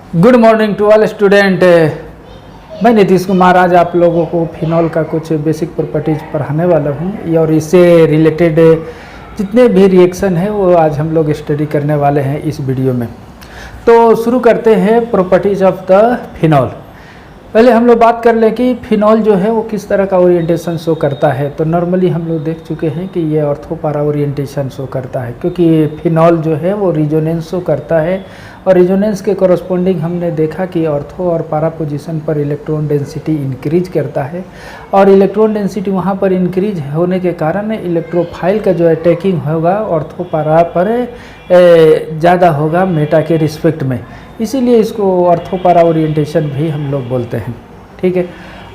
Good morning to all student. मैं नीतीश कुमार आज आप लोगों को फिनॉल का कुछ बेसिक प्रॉपर्टीज पढ़ाने वाला हूँ और इससे रिलेटेड जितने भी रिएक्शन है वो आज हम लोग स्टडी करने वाले हैं इस वीडियो में। तो शुरू करते हैं प्रॉपर्टीज ऑफ द फिनॉल। पहले हम लोग बात कर लें कि फिनॉल जो है वो किस तरह का ओरिएंटेशन शो करता है। तो नॉर्मली हम लोग देख चुके हैं कि ये ऑर्थो पारा ओरिएंटेशन शो करता है, क्योंकि फिनॉल जो है वो रिजोनेंस शो करता है और रिजोनेंस के कॉरस्पॉन्डिंग हमने देखा कि ऑर्थो और पारा पोजीशन पर इलेक्ट्रॉन डेंसिटी इंक्रीज करता है और इलेक्ट्रॉन डेंसिटी वहाँ पर इंक्रीज होने के कारण इलेक्ट्रोफाइल का जो अटैकिंग होगा ऑर्थो पारा पर ज़्यादा होगा मेटा के रिस्पेक्ट में, इसीलिए इसको ऑर्थो पारा ओरिएंटेशन भी हम लोग बोलते हैं। ठीक है,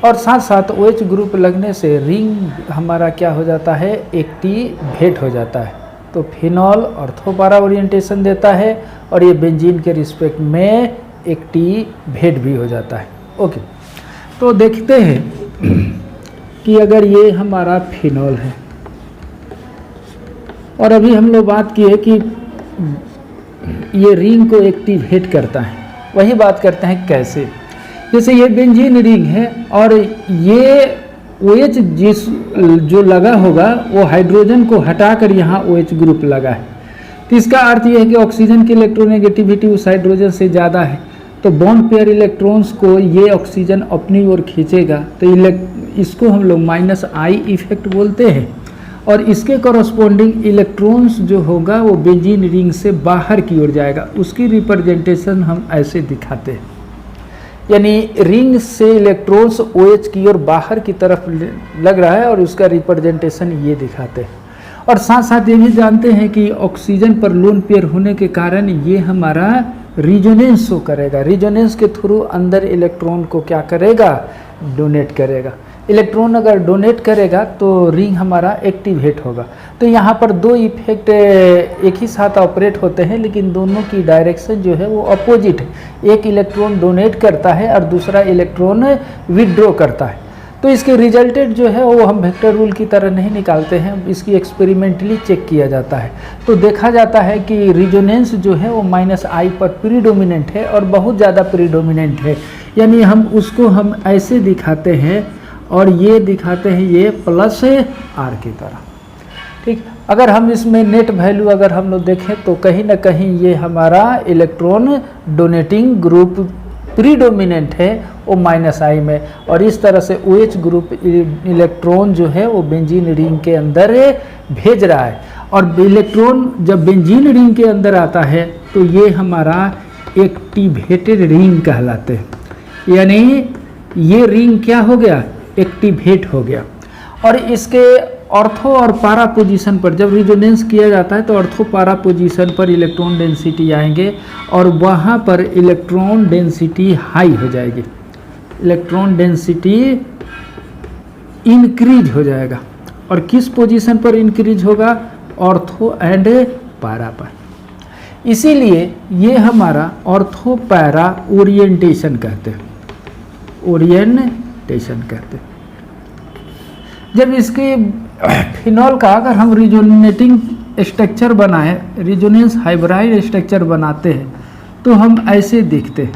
और साथ साथ OH ग्रुप लगने से रिंग हमारा क्या हो जाता है, एक्टिवेट हो जाता है। तो फिनॉल ऑर्थो पारा ओरिएंटेशन देता है और ये बेंजीन के रिस्पेक्ट में एक्टिवेट भी हो जाता है। ओके, तो देखते हैं कि अगर ये हमारा फिनॉल है और अभी हम लोग बात की है कि ये रिंग को एक्टिवेट करता है, वही बात करते हैं कैसे। जैसे ये बेंजीन रिंग है और ये OH जो लगा होगा वो हाइड्रोजन को हटाकर यहाँ OH ग्रुप लगा है, तो इसका अर्थ ये है कि ऑक्सीजन की इलेक्ट्रोनेगेटिविटी उस हाइड्रोजन से ज़्यादा है, तो बॉन्ड पेयर इलेक्ट्रॉन्स को ये ऑक्सीजन अपनी ओर खींचेगा, तो इसको हम लोग -I इफेक्ट बोलते हैं। और इसके कॉरस्पॉन्डिंग इलेक्ट्रॉन्स जो होगा वो बेंजीन रिंग से बाहर की ओर जाएगा, उसकी रिप्रेजेंटेशन हम ऐसे दिखाते हैं, यानी रिंग से इलेक्ट्रॉन्स OH की ओर बाहर की तरफ लग रहा है और उसका रिप्रेजेंटेशन ये दिखाते हैं। और साथ साथ ये भी जानते हैं कि ऑक्सीजन पर लोन पेयर होने के कारण ये हमारा रिजोनेंस शो करेगा, रिजोनेंस के थ्रू अंदर इलेक्ट्रॉन को क्या करेगा, डोनेट करेगा। इलेक्ट्रॉन अगर डोनेट करेगा तो रिंग हमारा एक्टिवेट होगा। तो यहाँ पर दो इफेक्ट एक ही साथ ऑपरेट होते हैं, लेकिन दोनों की डायरेक्शन जो है वो अपोजिट है। एक इलेक्ट्रॉन डोनेट करता है और दूसरा इलेक्ट्रॉन विड्रॉ करता है। तो इसके रिजल्टेड जो है वो हम वेक्टर रूल की तरह नहीं निकालते हैं, इसकी एक्सपेरिमेंटली चेक किया जाता है। तो देखा जाता है कि रिजोनेंस जो है वो -I पर प्रीडोमिनेंट है और बहुत ज़्यादा प्रीडोमिनेंट है, यानी हम उसको हम ऐसे दिखाते हैं और ये दिखाते हैं ये +R की तरह। ठीक, अगर हम इसमें नेट वैल्यू अगर हम लोग देखें तो कहीं ना कहीं ये हमारा इलेक्ट्रॉन डोनेटिंग ग्रुप प्रीडोमिनेंट है वो -I में, और इस तरह से OH ग्रुप इलेक्ट्रॉन जो है वो बेंजीन रिंग के अंदर भेज रहा है। और इलेक्ट्रॉन जब बेंजीन रिंग के अंदर आता है तो ये हमारा एक्टिवेटेड रिंग कहलाते हैं, यानी ये रिंग क्या हो गया, एक्टिवेट हो गया। और इसके ऑर्थो और पारा पोजीशन पर जब रिजोनेंस किया जाता है तो ऑर्थो पारा पोजीशन पर इलेक्ट्रॉन डेंसिटी आएंगे और वहाँ पर इलेक्ट्रॉन डेंसिटी हाई हो जाएगी, इलेक्ट्रॉन डेंसिटी इंक्रीज हो जाएगा। और किस पोजीशन पर इंक्रीज होगा, ऑर्थो एंड पारा पर। इसीलिए ये हमारा ऑर्थो पारा ओरिएंटेशन कहते हैं, ओरिएंटेशन कहते हैं। जब इसके फिनॉल का अगर हम रिजोनेटिंग स्ट्रक्चर बनाए, रिजोनेंस हाइब्राइड स्ट्रक्चर बनाते हैं तो हम ऐसे दिखते हैं,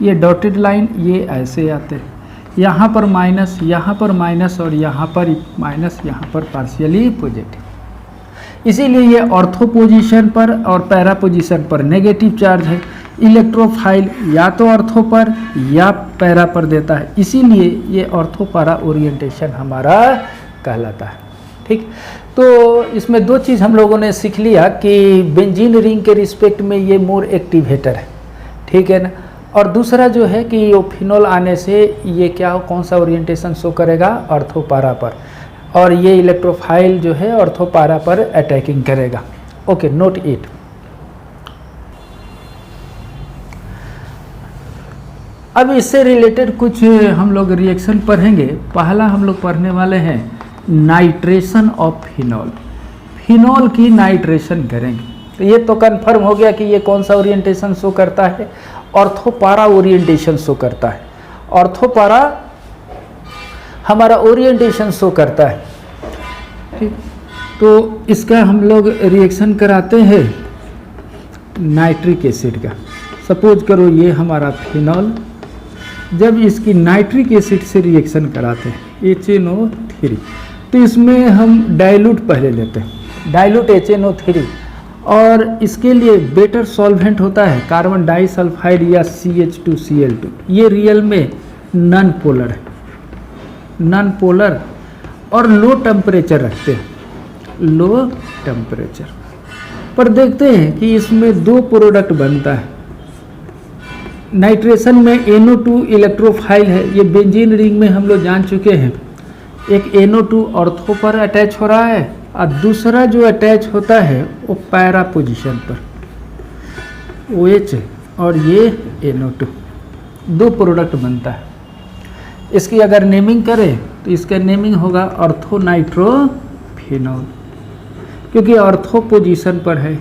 ये डॉटेड लाइन ये ऐसे आते हैं, यहाँ पर माइनस, यहाँ पर माइनस और यहाँ पर माइनस, यहाँ पर पार्शियली पॉजिटिव। इसीलिए ये ऑर्थो पोजीशन पर और पैरा पोजीशन पर नेगेटिव चार्ज है। इलेक्ट्रोफाइल या तो ऑर्थो पर या पैरा पर देता है, इसीलिए ये ऑर्थो पारा ओरिएंटेशन हमारा कहलाता है। ठीक, तो इसमें दो चीज़ हम लोगों ने सीख लिया कि बेंजीन रिंग के रिस्पेक्ट में ये मोर एक्टिवेटर है, ठीक है ना। और दूसरा जो है कि वो फिनॉल आने से ये क्या कौन सा ओरिएंटेशन शो करेगा, ऑर्थो पारा पर, और ये इलेक्ट्रोफाइल जो है ऑर्थो पारा पर अटैकिंग करेगा। Okay, note it. अब इससे रिलेटेड कुछ हम लोग रिएक्शन पढ़ेंगे। पहला हम लोग पढ़ने वाले हैं नाइट्रेशन ऑफ फिनॉल। फिनॉल की नाइट्रेशन करेंगे तो ये तो कंफर्म हो गया कि ये कौन सा ओरिएंटेशन शो करता है, ऑर्थो पारा ओरिएंटेशन शो करता है। ऑर्थो पारा हमारा ओरिएंटेशन शो करता है। ठीक, तो इसका हम लोग रिएक्शन कराते हैं नाइट्रिक एसिड का। सपोज करो ये हमारा फिनॉल, जब इसकी नाइट्रिक एसिड से रिएक्शन कराते हैं HNO3, तो इसमें हम डाइल्यूट पहले लेते हैं, डाइल्यूट HNO3, और इसके लिए बेटर सॉल्वेंट होता है कार्बन डाइसल्फाइड या CH2Cl2। ये रियल में नॉन पोलर है, नॉन पोलर और लो टेम्परेचर रखते हैं, लो टेम्परेचर पर। देखते हैं कि इसमें दो प्रोडक्ट बनता है। नाइट्रेशन में NO2 इलेक्ट्रोफाइल है, ये बेंजीन रिंग में हम लोग जान चुके हैं। एक NO2 ऑर्थो पर अटैच हो रहा है और दूसरा जो अटैच होता है वो पैरा पोजीशन पर OH, और ये NO2, दो प्रोडक्ट बनता है। इसकी अगर नेमिंग करें तो इसका नेमिंग होगा ऑर्थो नाइट्रोफिनॉल, क्योंकि ऑर्थो पोजीशन पर है,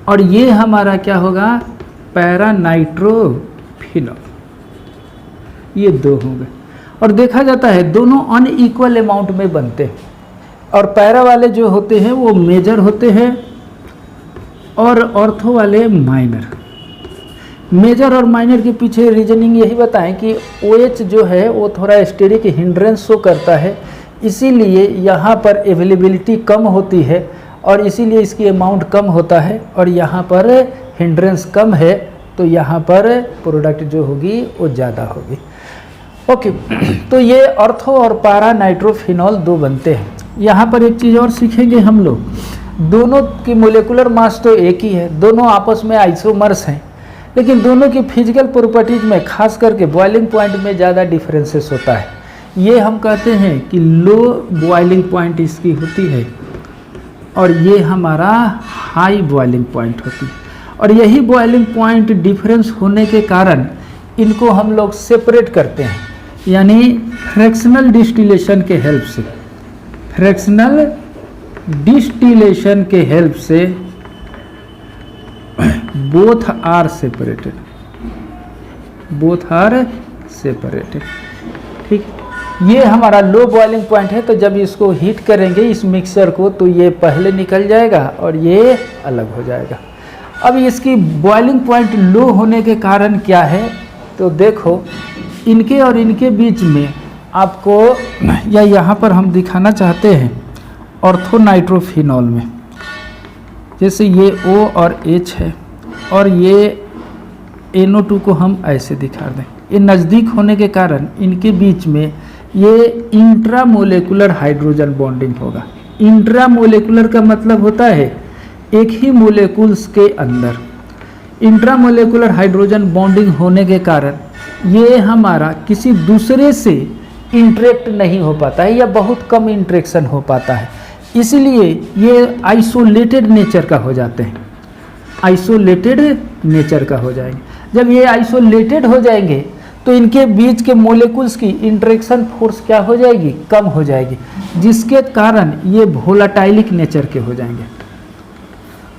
और ये हमारा क्या होगा पैरा नाइट्रोफिनॉल। ये दो होंगे, और देखा जाता है दोनों अनइक्वल अमाउंट में बनते हैं, और पैरा वाले जो होते हैं वो मेजर होते हैं और ऑर्थो वाले माइनर। मेजर और माइनर के पीछे रीजनिंग यही बताएं कि OH जो है वो थोड़ा स्टेरिक हिंड्रेंस शो करता है, इसीलिए यहाँ पर अवेलेबिलिटी कम होती है और इसीलिए इसकी अमाउंट कम होता है, और यहाँ पर हिंड्रेंस कम है तो यहाँ पर प्रोडक्ट जो होगी वो ज़्यादा होगी। ओके, तो ये ऑर्थो और पैरा नाइट्रोफिनॉल दो बनते हैं। यहाँ पर एक चीज़ और सीखेंगे हम लोग, दोनों की मोलेकुलर मास तो एक ही है, दोनों आपस में आइसोमर्स हैं, लेकिन दोनों की फिजिकल प्रॉपर्टीज में खास करके बॉइलिंग पॉइंट में ज़्यादा डिफरेंसेस होता है। ये हम कहते हैं कि लो बॉइलिंग पॉइंट इसकी होती है, और ये हमारा हाई बॉइलिंग पॉइंट होती है, और यही बॉइलिंग पॉइंट डिफरेंस होने के कारण इनको हम लोग सेपरेट करते हैं, यानी फ्रैक्शनल डिस्टिलेशन के हेल्प से, फ्रैक्शनल डिस्टिलेशन के हेल्प से both are separated, both are separated. ठीक, ये हमारा लो बॉइलिंग पॉइंट है, तो जब इसको हीट करेंगे इस मिक्सचर को तो ये पहले निकल जाएगा और ये अलग हो जाएगा। अब इसकी बॉइलिंग पॉइंट लो होने के कारण क्या है, तो देखो इनके और इनके बीच में आपको, या यहाँ पर हम दिखाना चाहते हैं ऑर्थो नाइट्रोफिनॉल में, जैसे ये O और H है और ये NO2 को हम ऐसे दिखा दें, ये नज़दीक होने के कारण इनके बीच में ये इंट्रामोलेकुलर हाइड्रोजन बॉन्डिंग होगा। इंट्रामोलेकुलर का मतलब होता है एक ही मोलेकुल्स के अंदर। इंट्रामोलेकुलर हाइड्रोजन बॉन्डिंग होने के कारण ये हमारा किसी दूसरे से इंटरेक्ट नहीं हो पाता है, या बहुत कम इंटरेक्शन हो पाता है, इसलिए ये आइसोलेटेड नेचर का हो जाते हैं, आइसोलेटेड नेचर का हो जाएंगे। जब ये आइसोलेटेड हो जाएंगे तो इनके बीच के मोलेकुल्स की इंटरेक्शन फोर्स क्या हो जाएगी, कम हो जाएगी, जिसके कारण ये वोलेटाइलिक नेचर के हो जाएंगे।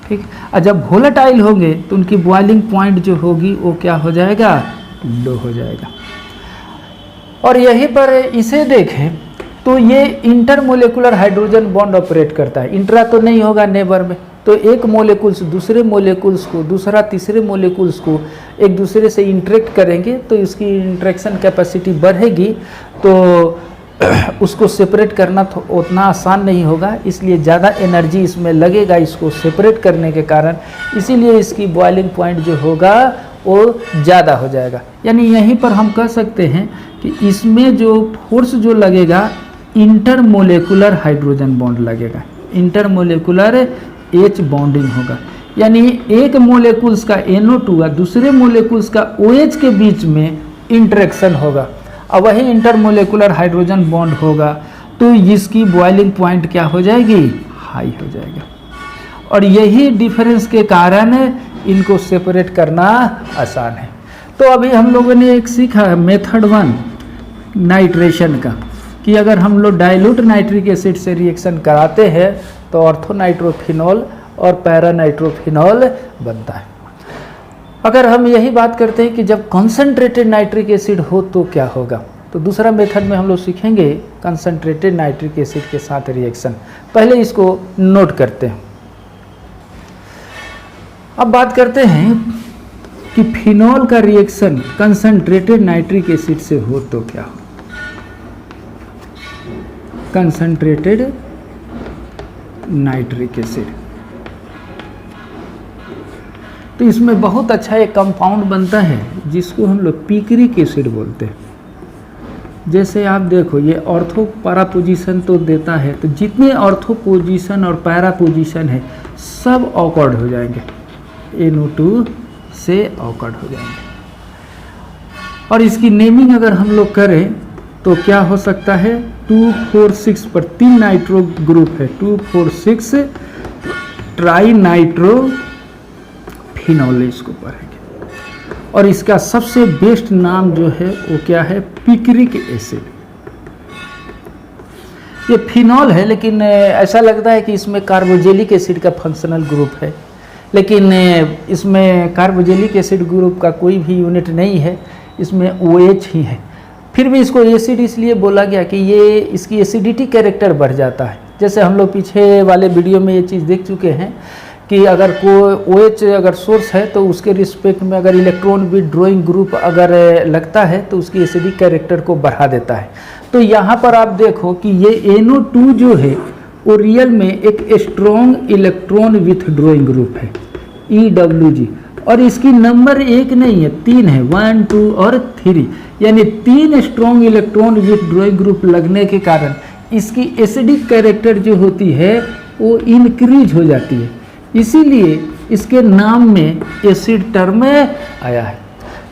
ठीक, और जब वोलेटाइल होंगे तो उनकी बॉइलिंग पॉइंट जो होगी वो क्या हो जाएगा, लो हो जाएगा। और यहीं पर इसे देखें तो ये इंटरमोलेकुलर हाइड्रोजन बॉन्ड ऑपरेट करता है, इंट्रा तो नहीं होगा नेबर में, तो एक मोलेकुल्स दूसरे मोलेकुल्स को, दूसरा तीसरे मोलेकुल्स को एक दूसरे से इंटरेक्ट करेंगे तो इसकी इंटरेक्शन कैपेसिटी बढ़ेगी, तो उसको सेपरेट करना तो उतना आसान नहीं होगा, इसलिए ज़्यादा एनर्जी इसमें लगेगा इसको सेपरेट करने के कारण, इसीलिए इसकी बॉइलिंग पॉइंट जो होगा वो ज़्यादा हो जाएगा। यानी यहीं पर हम कह सकते हैं कि इसमें जो फोर्स जो लगेगा इंटरमोलेकुलर हाइड्रोजन बॉन्ड लगेगा, इंटरमोलेकुलर H बॉन्डिंग होगा, यानी एक मोलेकुल्स का NO2 और दूसरे मोलेकुल्स का OH के बीच में इंटरेक्शन होगा, और वही इंटरमोलेकुलर हाइड्रोजन बॉन्ड होगा, तो इसकी बॉइलिंग पॉइंट क्या हो जाएगी, हाई हो जाएगा। और यही डिफरेंस के कारण इनको सेपरेट करना आसान है। तो अभी हम लोगों ने एक सीखा मेथड 1 नाइट्रेशन का, कि अगर हम लोग डाइल्यूट नाइट्रिक एसिड से रिएक्शन कराते हैं तो ऑर्थो नाइट्रोफिनॉल और पैरा नाइट्रोफिनॉल बनता है। अगर हम यही बात करते हैं कि जब कॉन्सेंट्रेटेड नाइट्रिक एसिड हो तो क्या होगा, तो दूसरा मेथड में हम लोग सीखेंगे कंसंट्रेटेड नाइट्रिक एसिड के साथ रिएक्शन। पहले इसको नोट करते हैं। अब बात करते हैं कि फिनॉल का रिएक्शन कंसंट्रेटेड नाइट्रिक एसिड से हो तो क्या हो। कंसंट्रेटेड नाइट्रिक एसिड, तो इसमें बहुत अच्छा एक कंपाउंड बनता है जिसको हम लोग पिक्रिक एसिड बोलते हैं। जैसे आप देखो ये ऑर्थो पैरा पोजीशन तो देता है, तो जितने ऑर्थो पोजीशन और पैरा पोजीशन है सब ऑकवर्ड हो जाएंगे, NO2 से ऑकवर्ड हो जाएंगे। और इसकी नेमिंग अगर हम लोग करें तो क्या हो सकता है, 2,4,6 पर 3 नाइट्रो ग्रुप है, 2,4,6 ट्राई नाइट्रो फिनॉल इसको पढ़ेंगे। और इसका सबसे बेस्ट नाम जो है वो क्या है, पिक्रिक एसिड। ये फिनॉल है लेकिन ऐसा लगता है कि इसमें कार्बोजेलिक एसिड का फंक्शनल ग्रुप है, लेकिन इसमें कार्बोजेलिक एसिड ग्रुप का कोई भी यूनिट नहीं है, इसमें OH ही है। फिर भी इसको एसिड इसलिए बोला गया कि ये इसकी एसिडिटी कैरेक्टर बढ़ जाता है। जैसे हम लोग पीछे वाले वीडियो में ये चीज़ देख चुके हैं कि अगर कोई OH अगर सोर्स है तो उसके रिस्पेक्ट में अगर इलेक्ट्रॉन विथड्रॉइंग ग्रुप अगर लगता है तो उसकी एसिडिक कैरेक्टर को बढ़ा देता है। तो यहाँ पर आप देखो कि ये NO2 जो है वो रियल में एक स्ट्रॉन्ग इलेक्ट्रॉन विथड्रॉइंग ग्रुप है, EWG, और इसकी नंबर 1 नहीं है, 3 है, 1, 2 और 3, यानी 3 स्ट्रॉन्ग इलेक्ट्रॉन विथड्रॉइंग ग्रुप लगने के कारण इसकी एसिडिक कैरेक्टर जो होती है वो इंक्रीज हो जाती है, इसीलिए इसके नाम में एसिड टर्म आया है।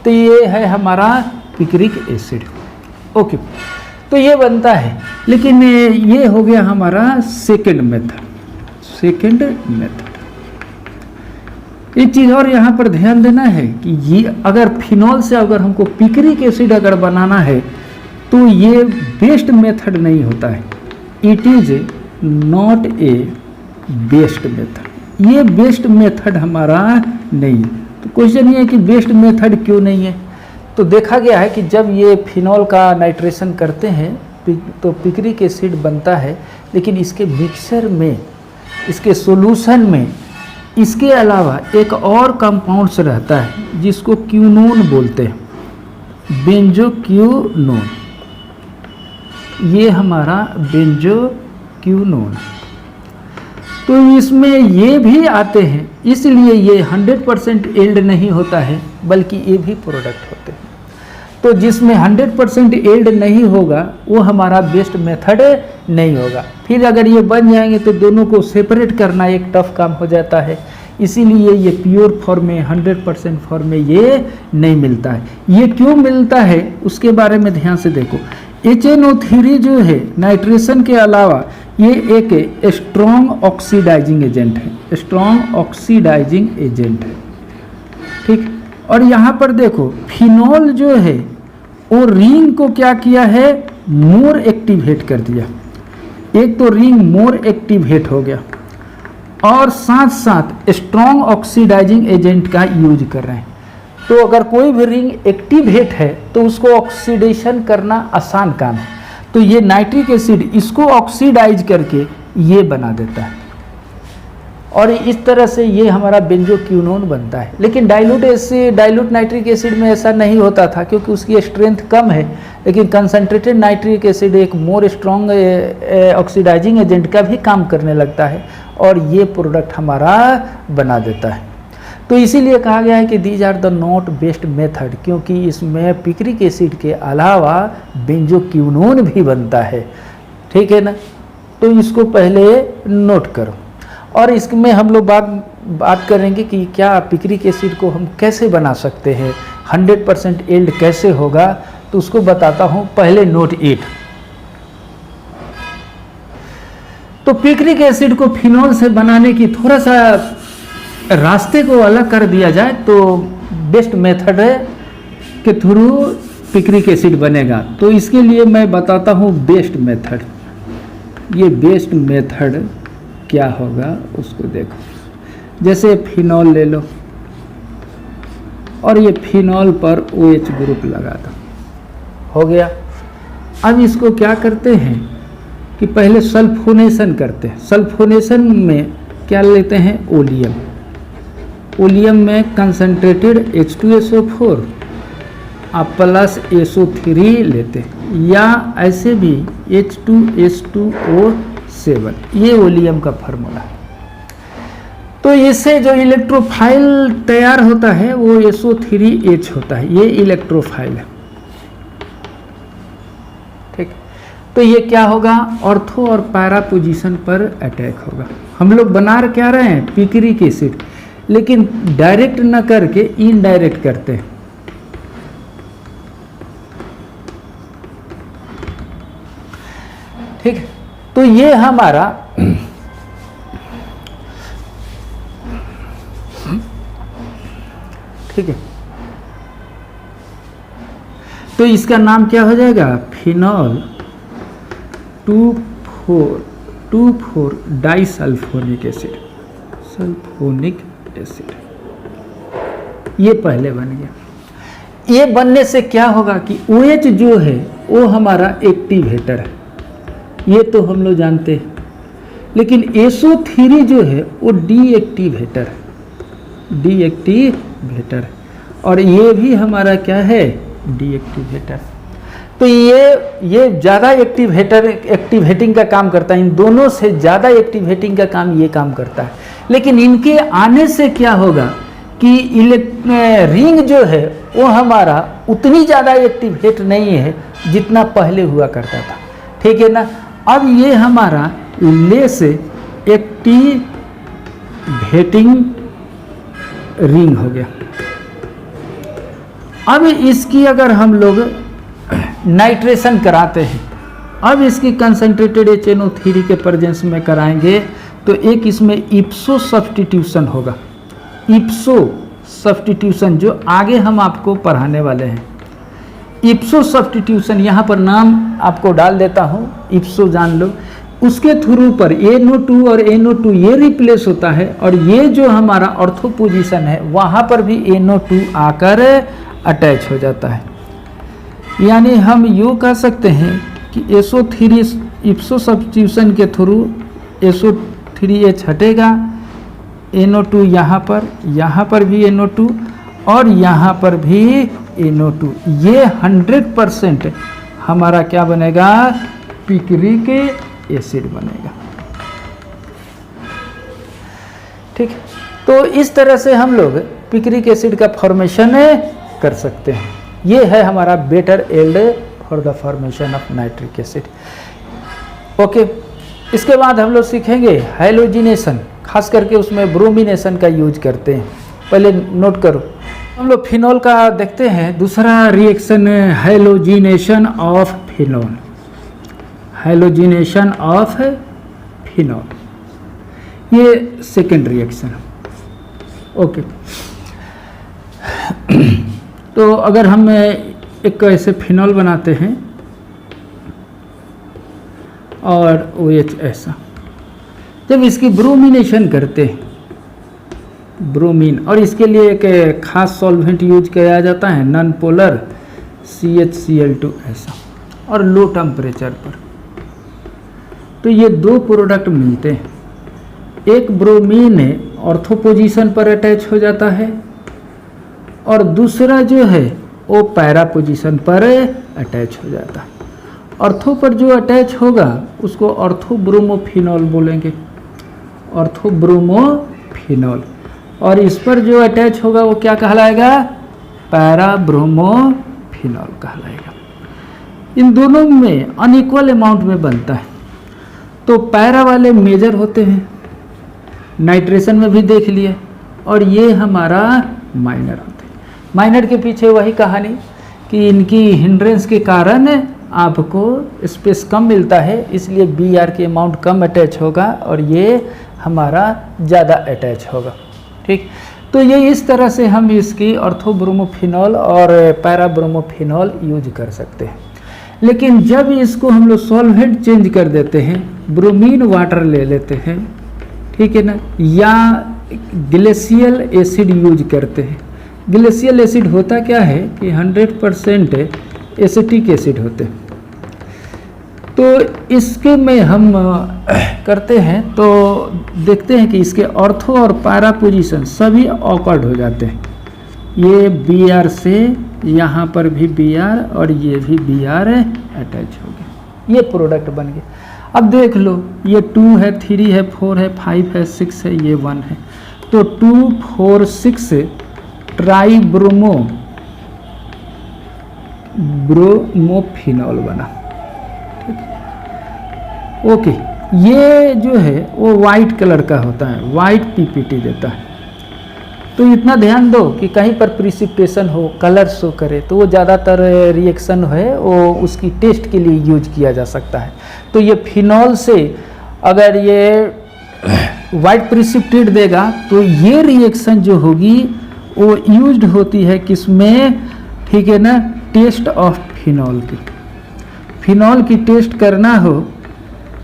तो ये है हमारा पिक्रिक एसिड। ओके, तो ये बनता है, लेकिन ये हो गया हमारा सेकंड मेथड। सेकंड मेथड एक चीज़ और यहाँ पर ध्यान देना है कि ये अगर फिनॉल से अगर हमको पिक्रिक एसिड अगर बनाना है तो ये बेस्ट मेथड नहीं होता है, it is not a best method. ये बेस्ट मेथड हमारा नहीं है। तो क्वेश्चन ये है कि बेस्ट मेथड क्यों नहीं है। तो देखा गया है कि जब ये फिनॉल का नाइट्रेशन करते हैं तो पिक्रिक एसिड बनता है, लेकिन इसके मिक्सचर में, इसके सॉल्यूशन में इसके अलावा एक और कंपाउंड्स रहता है जिसको क्यूनोन बोलते हैं, बेंजोक्यूनोन। ये हमारा बेंजोक्यूनोन, तो इसमें ये भी आते हैं, इसलिए ये 100% एल्ड नहीं होता है बल्कि ये भी प्रोडक्ट होते हैं। तो जिसमें 100% एल्ड नहीं होगा वो हमारा बेस्ट मेथड नहीं होगा। फिर अगर ये बन जाएंगे तो दोनों को सेपरेट करना एक टफ काम हो जाता है, इसीलिए ये प्योर फॉर्म में 100% फॉर्म में ये नहीं मिलता है। ये क्यों मिलता है उसके बारे में ध्यान से देखो। HNO3 जो है नाइट्रेशन के अलावा ये एक स्ट्रॉन्ग ऑक्सीडाइजिंग एजेंट है, स्ट्रॉन्ग ऑक्सीडाइजिंग एजेंट है, ठीक। और यहाँ पर देखो फिनॉल जो है वो रिंग को क्या किया है, मोर एक्टिवेट कर दिया। एक तो रिंग मोर एक्टिवेट हो गया और साथ साथ स्ट्रॉन्ग ऑक्सीडाइजिंग एजेंट का यूज कर रहे हैं। तो अगर कोई भी रिंग एक्टिवेट है तो उसको ऑक्सीडेशन करना आसान काम है। तो ये नाइट्रिक एसिड इसको ऑक्सीडाइज करके ये बना देता है और इस तरह से ये हमारा बेंजोक्यूनोन बनता है। लेकिन डाइल्यूट नाइट्रिक एसिड में ऐसा नहीं होता था क्योंकि उसकी स्ट्रेंथ कम है, लेकिन कंसंट्रेटेड नाइट्रिक एसिड एक मोर स्ट्रॉन्ग ऑक्सीडाइजिंग एजेंट का भी काम करने लगता है और ये प्रोडक्ट हमारा बना देता है। तो इसीलिए कहा गया है कि these are the not best method, क्योंकि इसमें पिक्रिक एसिड के अलावा बेंजोक्यूनोन भी बनता है, ठीक है ना। तो इसको पहले नोट करो और इसमें हम लोग बात करेंगे कि क्या पिक्रिक एसिड को हम कैसे बना सकते हैं, 100% एल्ड कैसे होगा, तो उसको बताता हूँ। पहले नोट 8। तो पिक्रिक एसिड को फिनॉल से बनाने की थोड़ा सा रास्ते को अलग कर दिया जाए तो बेस्ट मेथड है के थ्रू पिक्रिक एसिड बनेगा। तो इसके लिए मैं बताता हूँ बेस्ट मेथड। ये बेस्ट मेथड क्या होगा उसको देखो। जैसे फिनॉल ले लो और ये फिनॉल पर OH ग्रुप लगा दो, हो गया। अब इसको क्या करते हैं कि पहले सल्फोनेशन करते हैं। सल्फोनेशन में क्या लेते हैं, ओलियम। ओलियम में कंसनट्रेटेड H2SO4 आप प्लस SO3 लेते हैं, या ऐसे भी H2S2O7, ये ओलियम का फार्मूला है। तो इससे जो इलेक्ट्रोफाइल तैयार होता है वो SO3H होता है, ये इलेक्ट्रोफाइल है। ठीक, तो ये क्या होगा, ऑर्थो और पैरा पोजीशन पर अटैक होगा। हम लोग बना क्या रहे हैं, पिक्रिक एसिड, लेकिन डायरेक्ट न करके इनडायरेक्ट करते हैं। ठीक, तो ये हमारा ठीक है, तो इसका नाम क्या हो जाएगा, फिनॉल 2,4 डाइसल्फोनिक एसिड, सल्फोनिक एसिड। ये पहले बन गया। ये बनने से क्या होगा कि OH जो है वो हमारा एक्टिवेटर है, ये तो हम लोग जानते हैं, लेकिन SO3 जो है वो डीएक्टिवेटर है, डीएक्टिवेटर, और ये भी हमारा क्या है, डीएक्टिवेटर। तो ये ज़्यादा एक्टिवेटिंग का काम करता है, इन दोनों से ज़्यादा एक्टिवेटिंग का काम ये काम करता है। लेकिन इनके आने से क्या होगा कि रिंग जो है वो हमारा उतनी ज़्यादा एक्टिवेट नहीं है जितना पहले हुआ करता था। ठीक है ना, अब ये हमारा लेस एक्टिवेटिंग रिंग हो गया। अब इसकी अगर हम लोग नाइट्रेशन कराते हैं, अब इसकी कंसंट्रेटेड HNO3 के प्रेजेंस में कराएंगे तो एक इसमें इप्सो सब्स्टिट्यूशन होगा। इप्सो सब्स्टिट्यूशन जो आगे हम आपको पढ़ाने वाले हैं, इप्सो सब्स्टिट्यूशन, यहाँ पर नाम आपको डाल देता हूँ, इप्सो जान लो। उसके थ्रू पर NO2 और NO2 ये रिप्लेस होता है, और ये जो हमारा ऑर्थो पोजीशन है वहाँ पर भी NO2 आकर अटैच हो जाता है। यानी हम यूँ कह सकते हैं कि SO3 इप्सो सब्स्टिट्यूशन के थ्रू SO3H हटेगा, NO2 यहाँ पर भी NO2 और यहाँ पर भी NO2, ये 100% हमारा क्या बनेगा, पिक्रिक एसिड बनेगा। ठीक, तो इस तरह से हम लोग पिक्रिक एसिड का फॉर्मेशन कर सकते हैं। ये है हमारा better yield for the formation of nitric acid. Okay, इसके बाद हम लोग सीखेंगे हैलोजिनेशन, खास करके उसमें ब्रोमिनेशन का यूज करते हैं। पहले नोट करो, हम लोग फिनॉल का देखते हैं। दूसरा reaction halogenation of phenol, halogenation of phenol, ये सेकेंड रिएक्शन। ओके, तो अगर हम एक ऐसे फिनॉल बनाते हैं और OH ऐसा, जब इसकी ब्रोमिनेशन करते हैं, ब्रोमीन, और इसके लिए एक खास सॉल्वेंट यूज किया जाता है, नॉन पोलर CHCl2 ऐसा, और लो टेम्परेचर पर, तो ये दो प्रोडक्ट मिलते हैं। एक ब्रोमीन ऑर्थो पोजीशन पर अटैच हो जाता है, और दूसरा जो है वो पैरा पोजीशन पर अटैच हो जाता है। ऑर्थो पर जो अटैच होगा उसको ऑर्थोब्रोमोफिनॉल बोलेंगे, ऑर्थोब्रोमोफिनॉल, और इस पर जो अटैच होगा वो क्या कहलाएगा, पैराब्रोमोफिनॉल कहलाएगा। इन दोनों में अनइक्वल अमाउंट में बनता है। तो पैरा वाले मेजर होते हैं, नाइट्रेशन में भी देख लिए, और ये हमारा माइनर होते हैं। माइनर के पीछे वही कहानी कि इनकी हिंड्रेंस के कारण आपको स्पेस कम मिलता है, इसलिए Br की अमाउंट कम अटैच होगा और ये हमारा ज़्यादा अटैच होगा। ठीक, तो ये इस तरह से हम इसकी ऑर्थोब्रोमोफिनॉल और पैराब्रोमोफिनॉल यूज कर सकते हैं। लेकिन जब इसको हम लोग सॉल्वेंट चेंज कर देते हैं, ब्रोमीन वाटर ले लेते हैं, ठीक है ना, या ग्लेशियल एसिड यूज करते हैं। ग्लेशियल एसिड होता क्या है कि 100% एसिटिक एसिड होते हैं। तो इसके में हम करते हैं तो देखते हैं कि इसके ऑर्थो और पैरा पोजीशन सभी ऑकवर्ड हो जाते हैं। ये बी आर से यहाँ पर भी बी आर और ये भी बी आर अटैच हो गया, ये प्रोडक्ट बन गया। अब देख लो, ये 2 है, 3 है, 4 है, 5 है, 6 है, ये 1 है, तो 2 4 6 ट्राई ब्रोमोफिनॉल बना। ओके, ये जो है वो वाइट कलर का होता है, वाइट पीपीटी देता है। तो इतना ध्यान दो कि कहीं पर प्रिसिपिटेशन हो, कलर शो करे, तो वो ज़्यादातर रिएक्शन है वो उसकी टेस्ट के लिए यूज किया जा सकता है। तो ये फिनॉल से अगर ये वाइट प्रिसिपिटेट देगा तो ये रिएक्शन जो होगी वो यूज्ड होती है किसमें, ठीक है ना, टेस्ट ऑफ फिनॉल की। फिनॉल की टेस्ट करना हो,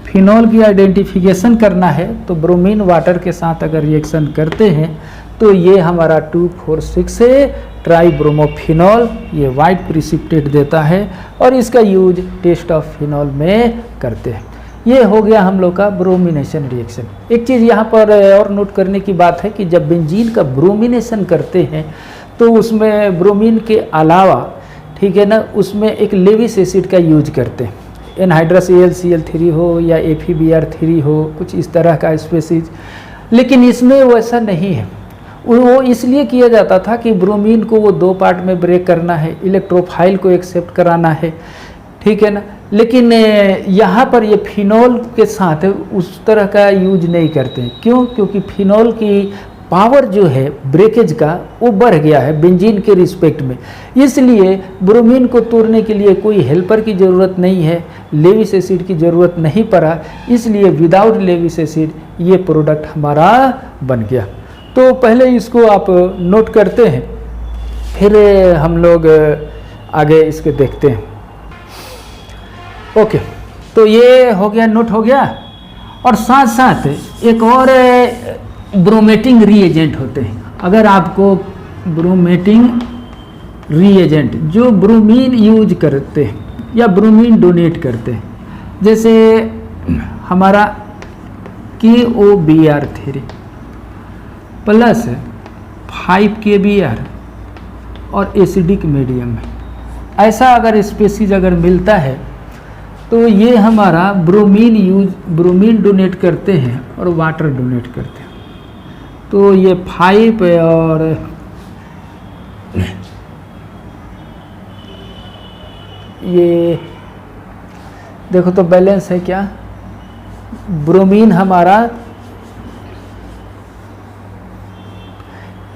फिनॉल की आइडेंटिफिकेशन करना है, तो ब्रोमीन वाटर के साथ अगर रिएक्शन करते हैं तो ये हमारा 2 4 6 से ट्राईब्रोमोफिनॉल ये वाइट प्रिसिपिटेट देता है और इसका यूज टेस्ट ऑफ फिनॉल में करते हैं। ये हो गया हम लोग का ब्रोमिनेशन रिएक्शन। एक चीज़ यहाँ पर और नोट करने की बात है कि जब बेंजीन का ब्रोमिनेशन करते हैं तो उसमें ब्रोमीन के अलावा, ठीक है ना, उसमें एक लेविस एसिड का यूज करते हैं, एनहाइड्रस AlCl3 हो या FeBr3 हो, कुछ इस तरह का स्पेसीज। लेकिन इसमें वैसा नहीं है। वो इसलिए किया जाता था कि ब्रोमीन को वो 2 पार्ट में ब्रेक करना है, इलेक्ट्रोफाइल को एक्सेप्ट कराना है, ठीक है ना। लेकिन यहाँ पर ये फिनॉल के साथ उस तरह का यूज नहीं करते हैं। क्यों? क्योंकि फिनॉल की पावर जो है ब्रेकेज का वो बढ़ गया है बेंजीन के रिस्पेक्ट में, इसलिए ब्रोमीन को तोड़ने के लिए कोई हेल्पर की ज़रूरत नहीं है, लेविस एसिड की ज़रूरत नहीं पड़ा, इसलिए विदाउट लेविस एसिड ये प्रोडक्ट हमारा बन गया। तो पहले इसको आप नोट करते हैं, फिर हम लोग आगे इसके देखते हैं। ओके, तो ये हो गया, नोट हो गया। और साथ साथ एक और ब्रोमेटिंग रीएजेंट होते हैं। अगर आपको ब्रोमेटिंग रीएजेंट जो ब्रोमीन यूज करते हैं या ब्रोमीन डोनेट करते हैं, जैसे हमारा KOBr3 प्लस 5 KBr और एसिडिक मीडियम में, ऐसा अगर स्पेसीज अगर मिलता है तो ये हमारा ब्रोमीन डोनेट करते हैं और वाटर डोनेट करते हैं। तो ये 5 और ये देखो तो बैलेंस है क्या, ब्रोमीन हमारा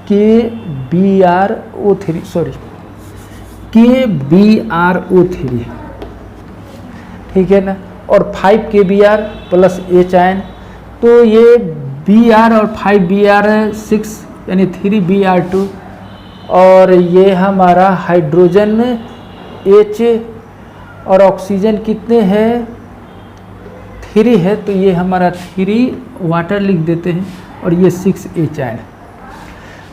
KBrO3 ठीक है ना, और 5 KBr प्लस H आयन, तो ये Br और 5Br6 यानी 3Br2, और ये हमारा हाइड्रोजन H और ऑक्सीजन कितने हैं, 3 है, तो ये हमारा 3 वाटर लिख देते हैं और ये 6H आयन।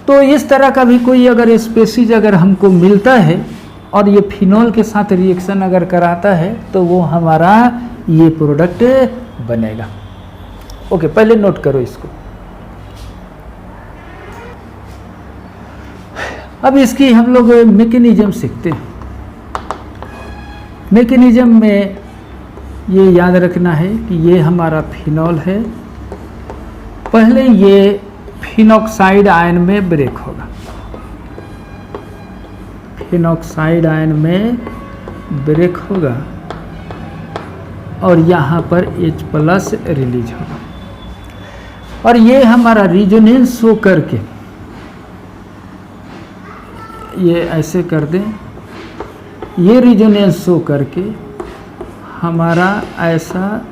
तो इस तरह का भी कोई अगर स्पेसीज अगर हमको मिलता है और ये फिनॉल के साथ रिएक्शन अगर कराता है तो वो हमारा ये प्रोडक्ट बनेगा। ओके, पहले नोट करो इसको। अब इसकी हम लोग मैकेनिज्म सीखते हैं। मैकेनिज्म में ये याद रखना है कि ये हमारा फिनॉल है, पहले ये फिनॉक्साइड आयन में ब्रेक होगा, फिनॉक्साइड आयन में ब्रेक होगा और यहाँ पर H+ रिलीज होगा, और ये हमारा रिजोनेंस शो करके ये ऐसे कर दें, ये रिजोनेंस शो करके हमारा ऐसा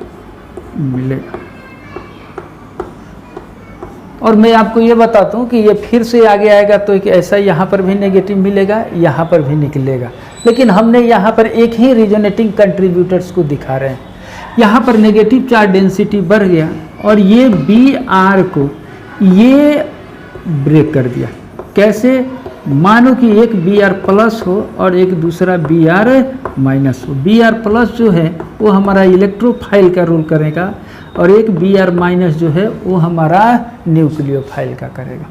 मिलेगा। और मैं आपको ये बताता हूँ कि ये फिर से आगे आएगा तो एक ऐसा यहाँ पर भी नेगेटिव मिलेगा, यहाँ पर भी निकलेगा, लेकिन हमने यहाँ पर एक ही रिजोनेटिंग कंट्रीब्यूटर्स को दिखा रहे हैं। यहाँ पर नेगेटिव चार्ज डेंसिटी बढ़ गया और ये Br को ये ब्रेक कर दिया। कैसे? मानो कि एक Br+ हो और एक दूसरा Br- माइनस हो। Br प्लस जो है वो हमारा इलेक्ट्रोफाइल का रोल करेगा और एक Br माइनस जो है वो हमारा न्यूक्लियोफाइल का करेगा।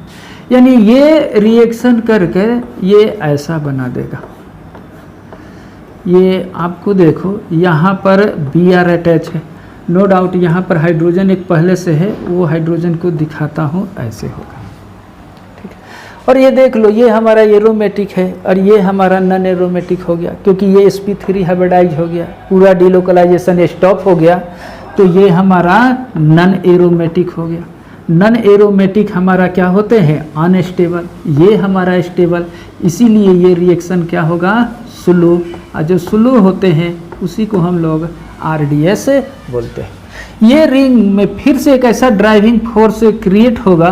यानी ये रिएक्शन करके ये ऐसा बना देगा। ये आपको देखो यहाँ पर Br अटैच है, नो डाउट यहाँ पर हाइड्रोजन एक पहले से है, वो हाइड्रोजन को दिखाता हूँ, ऐसे होगा। ठीक है, और ये देख लो ये हमारा एरोमेटिक है और ये हमारा नॉन एरोमेटिक हो गया, क्योंकि ये sp3 हाइब्रिडाइज हो गया, पूरा डिलोकलाइजेशन स्टॉप हो गया, तो ये हमारा नॉन एरोमेटिक हो गया। नॉन एरोमेटिक हमारा क्या होते हैं, अनस्टेबल, ये हमारा स्टेबल, इसीलिए ये रिएक्शन क्या होगा, स्लो। और जो स्लो होते हैं उसी को हम लोग RDS बोलते हैं। ये रिंग में फिर से एक ऐसा ड्राइविंग फोर्स क्रिएट होगा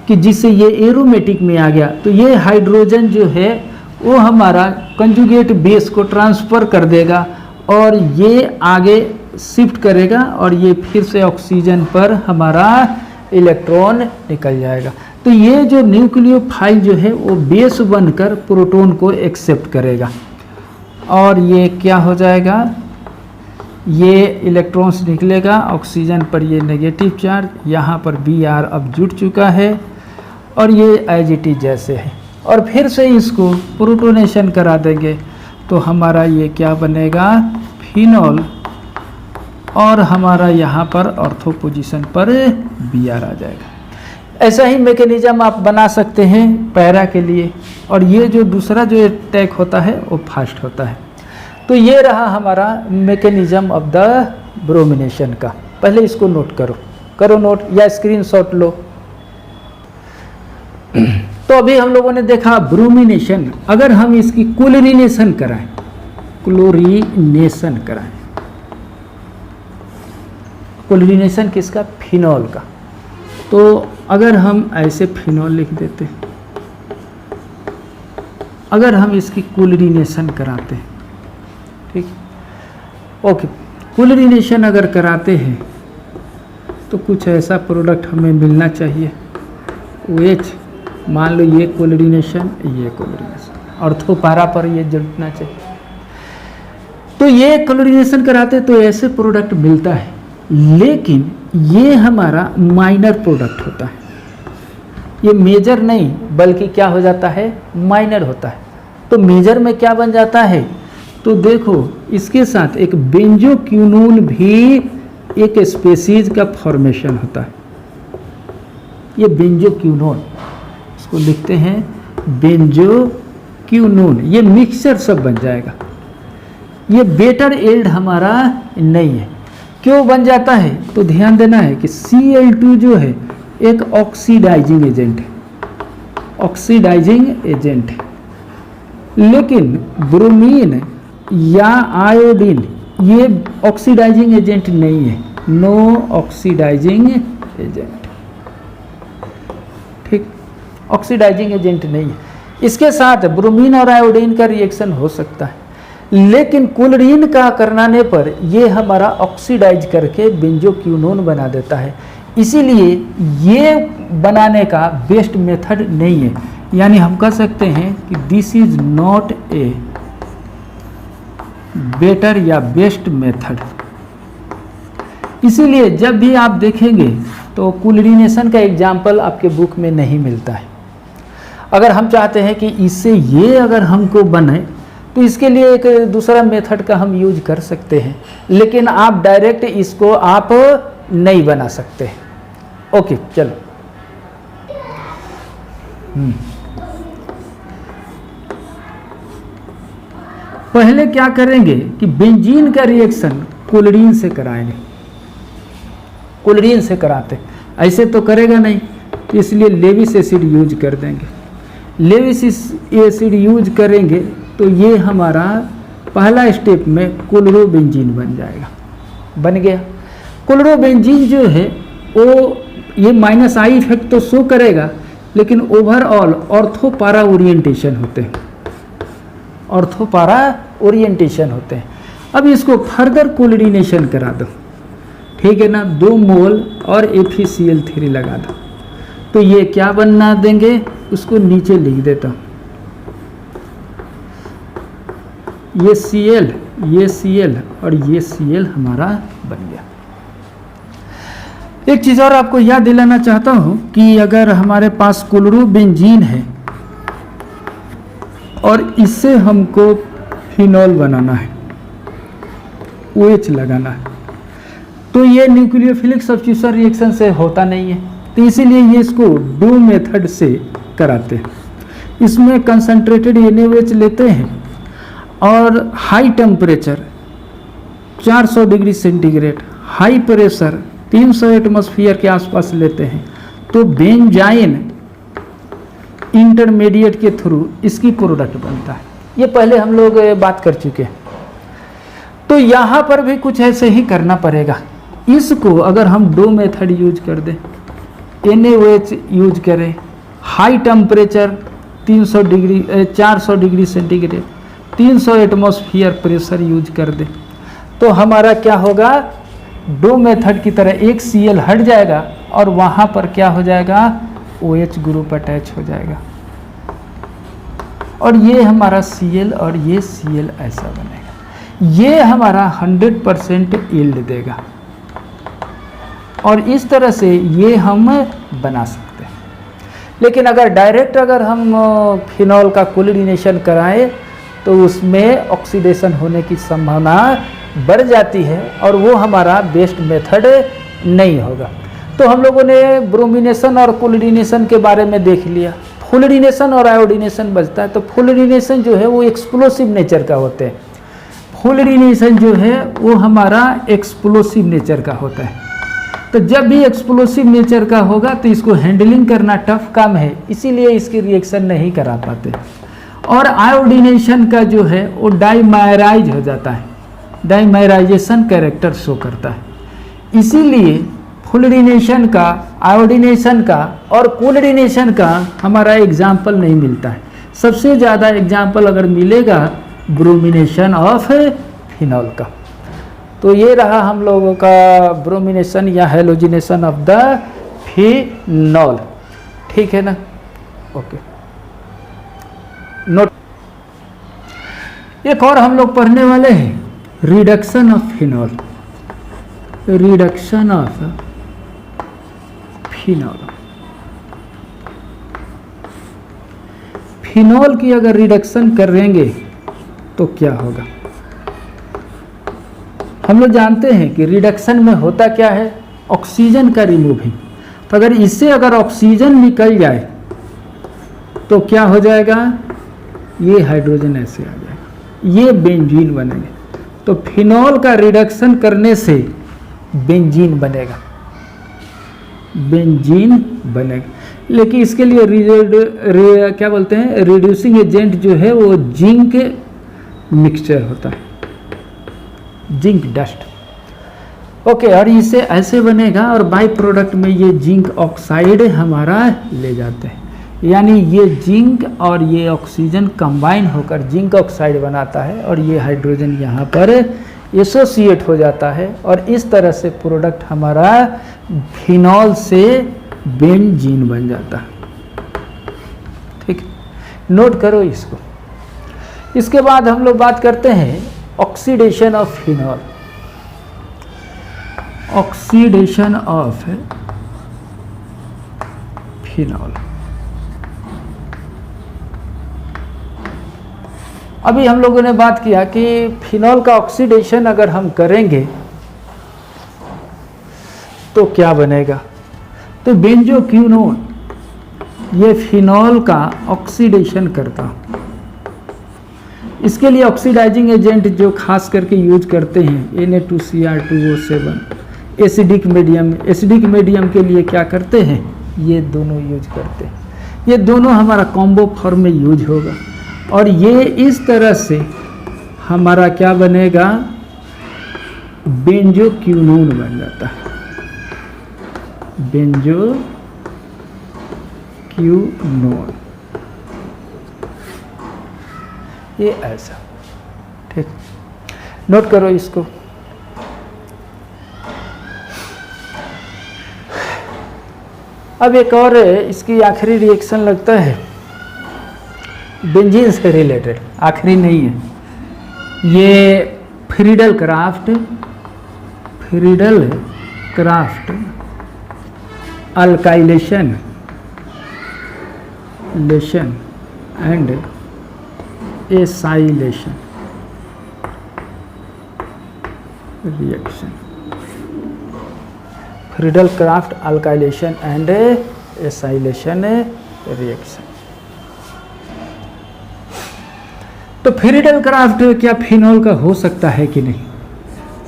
कि जिससे ये एरोमेटिक में आ गया, तो ये हाइड्रोजन जो है वो हमारा कंजुगेट बेस को ट्रांसफ़र कर देगा और ये आगे शिफ्ट करेगा और ये फिर से ऑक्सीजन पर हमारा इलेक्ट्रॉन निकल जाएगा। तो ये जो न्यूक्लियोफाइल जो है वो बेस बनकर प्रोटॉन को एक्सेप्ट करेगा और ये क्या हो जाएगा, ये इलेक्ट्रॉन्स निकलेगा, ऑक्सीजन पर ये नेगेटिव चार्ज, यहाँ पर Br अब जुड़ चुका है और ये एज इट इज जैसे है, और फिर से इसको प्रोटोनेशन करा देंगे तो हमारा ये क्या बनेगा, फिनॉल, और हमारा यहाँ पर ऑर्थो पोजीशन पर Br आ जाएगा। ऐसा ही मैकेनिज्म आप बना सकते हैं पैरा के लिए, और ये जो दूसरा जो अटैक होता है वो फास्ट होता है। तो ये रहा हमारा मैकेनिज्म ऑफ द ब्रोमिनेशन का। पहले इसको नोट करो नोट या स्क्रीनशॉट लो। तो अभी हम लोगों ने देखा ब्रोमिनेशन, अगर हम इसकी क्लोरीनेशन कराएं, क्लोरीनेशन किसका, फिनॉल का, तो अगर हम ऐसे फिनॉल लिख देते, अगर हम इसकी क्लोरीनेशन कराते हैं, ठीक, ओके, क्लोरीनेशन अगर कराते हैं तो कुछ ऐसा प्रोडक्ट हमें मिलना चाहिए। OH, मान लो ये क्लोरीनेशन, ये क्लोरीनेशन, ऑर्थोपारा पर ये जुड़ना चाहिए। तो ये क्लोरीनेशन कराते तो ऐसे प्रोडक्ट मिलता है, लेकिन ये हमारा माइनर प्रोडक्ट होता है, ये मेजर नहीं बल्कि क्या हो जाता है, माइनर होता है। तो मेजर में क्या बन जाता है, तो देखो इसके साथ एक बेंजोक्विनोन भी एक स्पीशीज का फॉर्मेशन होता है। ये बेंजोक्विनोन, इसको लिखते हैं बेंजोक्विनोन, ये मिक्सचर सब बन जाएगा। ये बेटर एल्ड हमारा नहीं है। क्यों बन जाता है, तो ध्यान देना है कि Cl2 जो है एक ऑक्सीडाइजिंग एजेंट है, ऑक्सीडाइजिंग एजेंट है, लेकिन ब्रोमीन या आयोडीन ये ऑक्सीडाइजिंग एजेंट नहीं है, नो ऑक्सीडाइजिंग एजेंट, ठीक, ऑक्सीडाइजिंग एजेंट नहीं है। इसके साथ ब्रोमीन और आयोडीन का रिएक्शन हो सकता है, लेकिन क्लोरीन का करने पर ये हमारा ऑक्सीडाइज करके बेंजोक्विनोन बना देता है। इसीलिए ये बनाने का बेस्ट मेथड नहीं है, यानी हम कह सकते हैं कि this is not a better या बेस्ट मेथड। इसीलिए जब भी आप देखेंगे तो क्लोरीनेशन का एग्जाम्पल आपके बुक में नहीं मिलता है। अगर हम चाहते हैं कि इससे ये अगर हमको बने तो इसके लिए एक दूसरा मेथड का हम यूज कर सकते हैं, लेकिन आप डायरेक्ट इसको आप नहीं बना सकते। ओके, चलो पहले क्या करेंगे कि बेंजीन का रिएक्शन क्लोरीन से कराएंगे। क्लोरीन से कराते ऐसे तो करेगा नहीं, तो इसलिए लेविस एसिड यूज कर देंगे। लेविस एसिड यूज करेंगे तो ये हमारा पहला स्टेप में क्लोरोबेंजीन बन जाएगा, बन गया। क्लोरोबेंजीन जो है वो ये -I इफेक्ट तो शो करेगा, लेकिन ओवरऑल ऑर्थोपारा ओरिएंटेशन होते हैं, ऑर्थोपारा ओरिएंटेशन होते हैं। अब इसको फर्दर क्लोरीनेशन करा दो, ठीक है ना, 2 मोल और FeCl3 लगा दो, तो ये क्या बनना देंगे, उसको नीचे लिख देता हूँ। ये Cl और ये Cl हमारा बन गया। एक चीज़ और आपको याद दिलाना चाहता हूँ कि अगर हमारे पास क्लोरोबेंजीन है और इससे हमको फिनॉल बनाना है, OH लगाना है, तो ये न्यूक्लियोफिलिक सब्स्टिट्यूशन रिएक्शन से होता नहीं है, तो इसीलिए ये इसको डू मेथड से कराते हैं। इसमें कंसंट्रेटेड NaOH लेते हैं और high temperature 400 degree centigrade, high pressure 300 atmosphere के आसपास लेते हैं, तो बेंजाइन इंटरमीडिएट के थ्रू इसकी प्रोडक्ट बनता है। ये पहले हम लोग बात कर चुके हैं। तो यहाँ पर भी कुछ ऐसे ही करना पड़ेगा। इसको अगर हम डो मेथड यूज कर दें, NaOH यूज करें, high temperature 400 degree centigrade, 300 atmosphere pressure use कर दें, तो हमारा क्या होगा, डो मेथड की तरह एक Cl हट जाएगा और वहाँ पर क्या हो जाएगा, OH ग्रुप अटैच हो जाएगा और ये हमारा Cl और ये Cl ऐसा बनेगा। ये हमारा 100% यील्ड देगा और इस तरह से ये हम बना सकते हैं। लेकिन अगर डायरेक्ट अगर हम फिनॉल का क्लोरीनेशन कराएं तो उसमें ऑक्सीडेशन होने की संभावना बढ़ जाती है और वो हमारा बेस्ट मेथड नहीं होगा। तो हम लोगों ने ब्रोमिनेशन और क्लोरीनेशन के बारे में देख लिया। फ्लोरीनेशन और आयोडीनेशन बचता है। तो फ्लोरीनेशन जो है वो एक्सप्लोसिव नेचर का होते हैं, फ्लोरीनेशन जो है वो हमारा एक्सप्लोसिव नेचर का होता है। तो जब भी एक्सप्लोसिव नेचर का होगा तो इसको हैंडलिंग करना टफ काम है, इसीलिए इसकी रिएक्शन नहीं करा पाते। और आयोडीनेशन का जो है वो डाइमायराइज हो जाता है, डाइमायराइजेशन कैरेक्टर शो करता है। इसीलिए फ्लोरीनेशन का, आयोडीनेशन का और क्लोरीनेशन का हमारा एग्जाम्पल नहीं मिलता है। सबसे ज़्यादा एग्जाम्पल अगर मिलेगा ब्रोमिनेशन ऑफ फिनॉल का। तो ये रहा हम लोगों का ब्रोमिनेशन या हेलोजिनेशन ऑफ द फिनॉल। ठीक है ना, ओके। नोट, एक और हम लोग पढ़ने वाले हैं, reduction of phenol, reduction of phenol. Phenol की अगर रिडक्शन करेंगे तो क्या होगा। हम लोग जानते हैं कि रिडक्शन में होता क्या है, ऑक्सीजन का रिमूविंग। तो अगर इससे अगर ऑक्सीजन निकल जाए तो क्या हो जाएगा, ये हाइड्रोजन ऐसे आ जाएगा, ये बेंजीन बनेंगे। तो फिनॉल का रिडक्शन करने से बेंजीन बनेगा, बेंजीन बनेगा। लेकिन इसके लिए क्या बोलते हैं, रिड्यूसिंग एजेंट जो है वो जिंक मिक्सचर होता है, जिंक डस्ट। ओके, और इसे ऐसे बनेगा और बाई प्रोडक्ट में ये जिंक ऑक्साइड हमारा ले जाते हैं। यानी ये जिंक और ये ऑक्सीजन कंबाइन होकर जिंक ऑक्साइड बनाता है और ये हाइड्रोजन यहाँ पर एसोसिएट हो जाता है और इस तरह से प्रोडक्ट हमारा फिनॉल से बेंजीन बन जाता है। ठीक, नोट करो इसको। इसके बाद हम लोग बात करते हैं oxidation of phenol, oxidation of phenol. अभी हम लोगों ने बात किया कि फिनॉल का ऑक्सीडेशन अगर हम करेंगे तो क्या बनेगा। तो बेंजोक्विनोन ये फिनॉल का ऑक्सीडेशन करता। इसके लिए ऑक्सीडाइजिंग एजेंट जो खास करके यूज करते हैं Na2Cr2O7, acidic medium, acidic medium के लिए क्या करते हैं, ये दोनों यूज करते हैं। ये दोनों हमारा कॉम्बो फॉर्म में यूज होगा और ये इस तरह से हमारा क्या बनेगा, बेंजोक्विनोन बन जाता है, बेंजोक्विनोन। ये ऐसा, ठीक, नोट करो इसको। अब एक और इसकी आखिरी रिएक्शन लगता है बेंजीन से रिलेटेड, आखिरी नहीं है, ये Friedel Crafts alkylation and acylation reaction. Friedel Crafts alkylation and acylation reaction. तो फ्रीडल क्राफ्ट क्या फिनॉल का हो सकता है कि नहीं?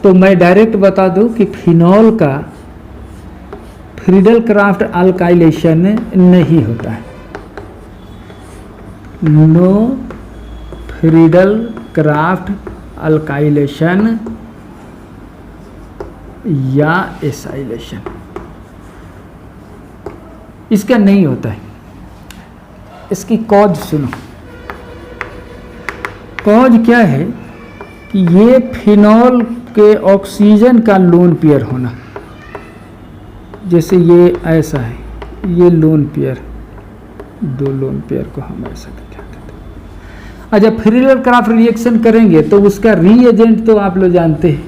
तो मैं डायरेक्ट बता दूं कि फिनॉल का फ्रीडल क्राफ्ट अल्काइलेशन नहीं होता है। नो फ्रीडल क्राफ्ट अल्काइलेशन या एसाइलेशन इसका नहीं होता है। इसकी कॉज सुनो। कॉज क्या है कि ये फिनॉल के ऑक्सीजन का लोन पेयर होना, जैसे ये ऐसा है, ये लोन पेयर, दो लोन पेयर को हम ऐसा क्या कहते हैं। जब फ्रीडल क्राफ्ट रिएक्शन करेंगे तो उसका रीएजेंट तो आप लोग जानते हैं,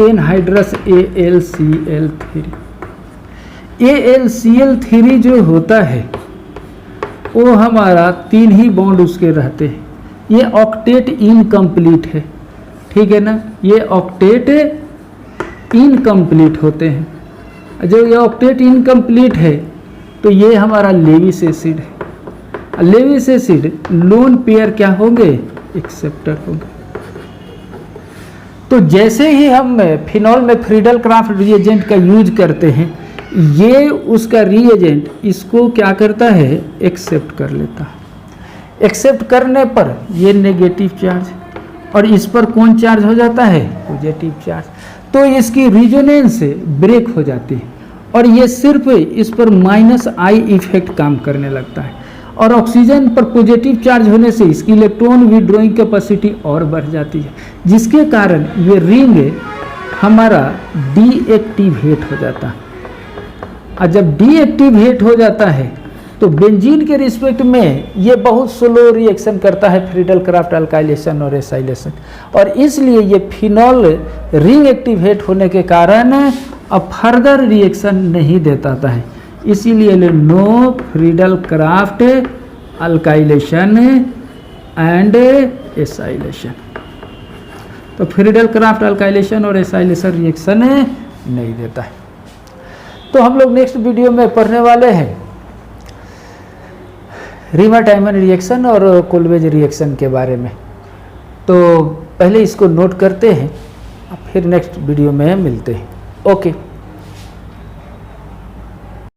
एनहाइड्रस AlCl3। AlCl3 जो होता है वो हमारा 3 ही बॉन्ड उसके रहते हैं। ये ऑक्टेट इनकम्प्लीट है, ठीक है ना, ये ऑक्टेट इनकम्प्लीट होते हैं। जो ये ऑक्टेट इनकम्प्लीट है तो ये हमारा लेविस एसिड है। लेविस एसिड लोन पेयर क्या होंगे? एक्सेप्टर होंगे। तो जैसे ही हम फिनॉल में फ्रीडल क्राफ्ट रिएजेंट का यूज करते हैं, ये उसका रिएजेंट इसको क्या करता है? एक्सेप्ट कर लेता है। एक्सेप्ट करने पर ये नेगेटिव चार्ज और इस पर कौन चार्ज हो जाता है? Positive charge. तो इसकी रिजोनेंस ब्रेक हो जाती है और ये सिर्फ इस पर -I इफेक्ट काम करने लगता है। और ऑक्सीजन पर पॉजिटिव चार्ज होने से इसकी इलेक्ट्रॉन विड्रॉइंग कैपेसिटी और बढ़ जाती है, जिसके कारण ये रिंग हमारा डीएक्टिवेट हो जाता है। और जब डीएक्टिवेट हो जाता है तो बेंजीन के रिस्पेक्ट में ये बहुत स्लो रिएक्शन करता है, फ्रीडल क्राफ्ट अल्काइलेशन और एसाइलेशन, और इसलिए ये फिनॉल रिंग एक्टिवेट होने के कारण अब फर्दर रिएक्शन नहीं देता है। इसीलिए no Friedel Crafts alkylation and acylation. तो फ्रीडल क्राफ्ट अल्काइलेशन और एसाइलेशन रिएक्शन नहीं देता है। तो हम लोग नेक्स्ट वीडियो में पढ़ने वाले हैं रीमर-टाइमन रिएक्शन और कोल्वेज रिएक्शन के बारे में। तो पहले इसको नोट करते हैं, फिर नेक्स्ट वीडियो में मिलते हैं। ओके।